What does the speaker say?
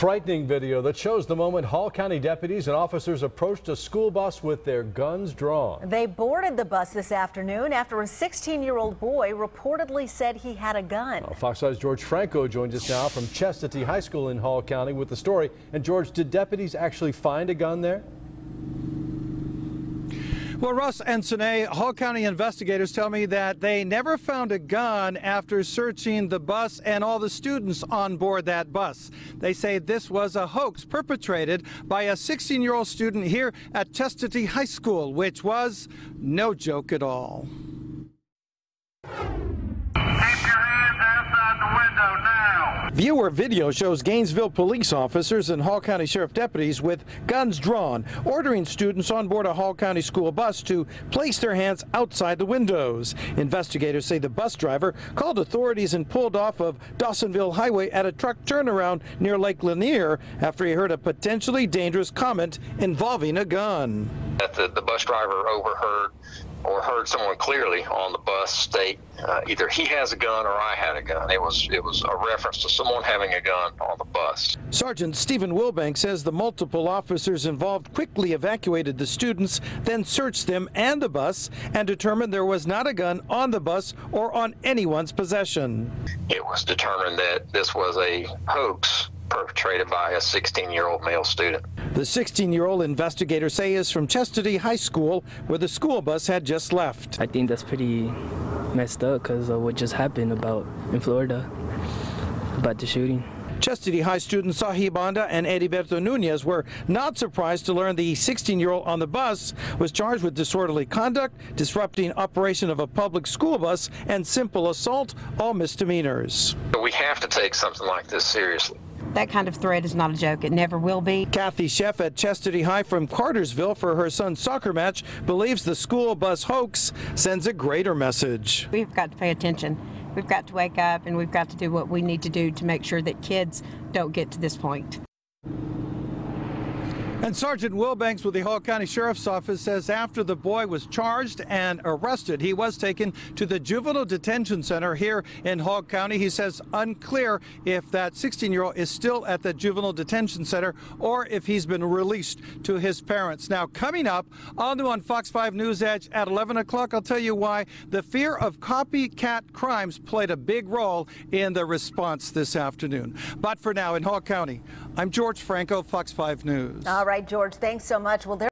Frightening video that shows the moment Hall County deputies and officers approached a school bus with their guns drawn. They boarded the bus this afternoon after a 16-year-old boy reportedly said he had a gun. Fox 5's George Franco joins us now from Chestatee High School in Hall County with the story. And George, did deputies actually find a gun there? Well, Russ and Sine, Hall County investigators tell me that they never found a gun after searching the bus and all the students on board that bus. They say this was a hoax perpetrated by a 16-year-old student here at Chestatee High School, which was no joke at all. Viewer video shows Gainesville police officers and Hall County Sheriff deputies with guns drawn, ordering students on board a Hall County school bus to place their hands outside the windows. Investigators say the bus driver called authorities and pulled off of Dawsonville Highway at a truck turnaround near Lake Lanier after he heard a potentially dangerous comment involving a gun. The bus driver overheard or heard someone clearly on the bus state either he has a gun or I had a gun. It was a reference to someone having a gun on the bus. Sergeant Stephen Wilbank says the multiple officers involved quickly evacuated the students, then searched them and the bus and determined there was not a gun on the bus or on anyone's possession. It was determined that this was a hoax perpetrated by a 16-year-old male student. The 16-year-old investigators say is from Chestatee High School, where the school bus had just left. I think that's pretty messed up because of what just happened in Florida, about the shooting. Chestatee High students Sahib Banda and Ediberto Nunez were not surprised to learn the 16-year-old on the bus was charged with disorderly conduct, disrupting operation of a public school bus, and simple assault, all misdemeanors. We have to take something like this seriously. That kind of threat is not a joke. It never will be. Kathy Sheff at Chestatee High from Cartersville for her son's soccer match believes the school bus hoax sends a greater message. We've got to pay attention. We've got to wake up, and we've got to do what we need to do to make sure that kids don't get to this point. And Sergeant Wilbanks with the Hall County Sheriff's Office says after the boy was charged and arrested, he was taken to the Juvenile Detention Center here in Hall County. He says unclear if that 16-year-old is still at the Juvenile Detention Center or if he's been released to his parents. Now, coming up, all new on Fox 5 News Edge at 11 o'clock, I'll tell you why the fear of copycat crimes played a big role in the response this afternoon. But for now, in Hall County, I'm George Franco, Fox 5 News. All right, George, thanks so much. Well,